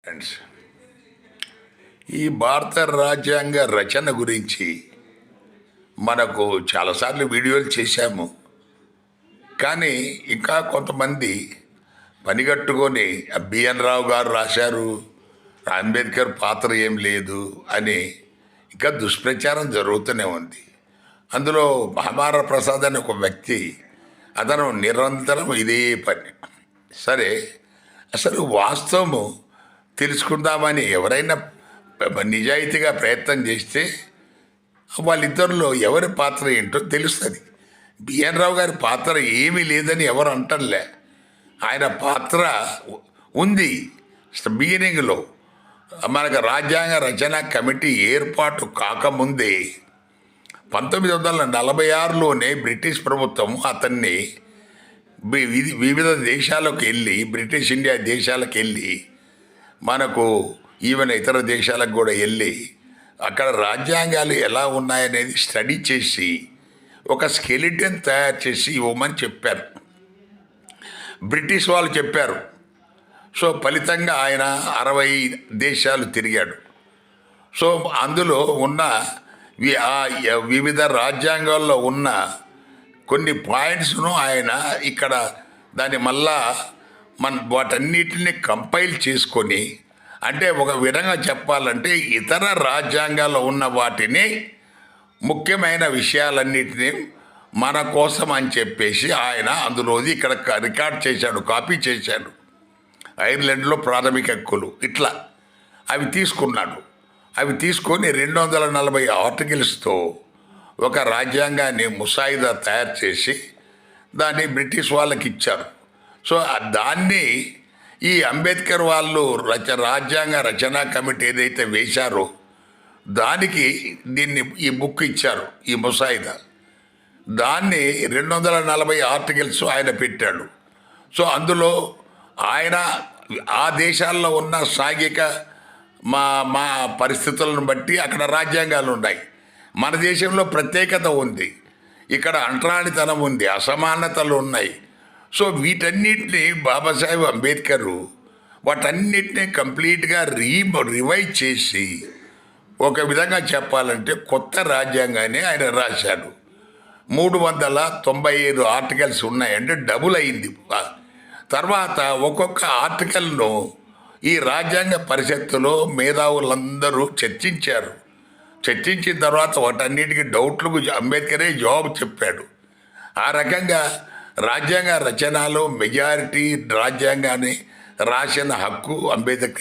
Friends, ఈ భారత రాజ్యాంగ రచన గురించి మనకు చాలాసార్లు వీడియోలు చేశాము. కానీ ఇంకా కొంతమంది పనిగట్టుకొని బిఎన్ రావు గారు రాశారు, అంబేద్కర్ పాత్ర ఏం లేదు అని ఇంకా దుష్ప్రచారం జరుగుతూనే ఉంది. అందులో మహామార ప్రసాద్ అనే ఒక వ్యక్తి, అతను నిరంతరం ఇదే పని. సరే, అసలు వాస్తవము తెలుసుకుందామని ఎవరైనా నిజాయితీగా ప్రయత్నం చేస్తే వాళ్ళిద్దరిలో ఎవరి పాత్ర ఏంటో తెలుస్తుంది. బిఎన్ రావు గారి పాత్ర ఏమీ లేదని ఎవరు అంటలే. ఆయన పాత్ర ఉంది. బిగినింగ్లో మనకు రాజ్యాంగ రచన కమిటీ ఏర్పాటు కాకముందే 1946లోనే బ్రిటిష్ ప్రభుత్వం అతన్ని వివిధ దేశాలకు వెళ్ళి, బ్రిటిష్ ఇండియా దేశాలకు వెళ్ళి, మనకు ఈవెన్ ఇతర దేశాలకు కూడా వెళ్ళి అక్కడ రాజ్యాంగాలు ఎలా ఉన్నాయనేది స్టడీ చేసి ఒక స్కెలిటన్ తయారు చేసి ఇవ్వమని చెప్పారు. బ్రిటిష్ వాళ్ళు చెప్పారు. సో ఫలితంగా ఆయన 60 దేశాలు తిరిగాడు. సో అందులో ఉన్న వివిధ రాజ్యాంగాల్లో ఉన్న కొన్ని పాయింట్స్ను ఆయన ఇక్కడ దాన్ని మళ్ళా వాటన్నిటిని కంపైల్ చేసుకొని, అంటే ఒక విధంగా చెప్పాలంటే ఇతర రాజ్యాంగాల్లో ఉన్న వాటిని ముఖ్యమైన విషయాలన్నిటినీ మన కోసం అని చెప్పేసి ఆయన అందులోది ఇక్కడ రికార్డ్ చేశాడు, కాపీ చేశాడు. ఐర్లాండ్లో ప్రాథమిక హక్కులు ఇట్లా అవి తీసుకున్నాడు. అవి తీసుకొని 240 ఆర్టికల్స్తో ఒక రాజ్యాంగాన్ని ముసాయిదా తయారు చేసి దాన్ని బ్రిటిష్ వాళ్ళకి ఇచ్చారు. సో దాన్ని ఈ అంబేద్కర్ వాళ్ళు రాజ్యాంగ రచనా కమిటీ ఏదైతే వేశారో దానికి ఈ బుక్ ఇచ్చారు, ఈ ముసాయిదా. దాన్ని 240 ఆర్టికల్స్ ఆయన పెట్టాడు. సో అందులో ఆయన ఆ దేశాల్లో ఉన్న సాంఘిక మా పరిస్థితులను బట్టి అక్కడ రాజ్యాంగాలు ఉన్నాయి. మన దేశంలో ప్రత్యేకత ఉంది, ఇక్కడ అంటరానితనం ఉంది, అసమానతలు ఉన్నాయి. సో వీటన్నిటిని బాబాసాహెబ్ అంబేద్కర్ వాటన్నిటిని కంప్లీట్గా రివైజ్ చేసి ఒక విధంగా చెప్పాలంటే కొత్త రాజ్యాంగాన్ని ఆయన రాశాడు. 395 ఆర్టికల్స్ ఉన్నాయి, అంటే డబుల్ అయింది. తర్వాత ఒక్కొక్క ఆర్టికల్ను ఈ రాజ్యాంగ పరిషత్తులో మేధావులందరూ చర్చించారు. చర్చించిన తర్వాత వాటన్నిటికీ డౌట్లకు అంబేద్కరే జవాబు చెప్పాడు. ఆ రకంగా రాజ్యాంగ రచనలో మెజారిటీ రాజ్యాంగాన్ని రాసిన హక్కు అంబేద్కర్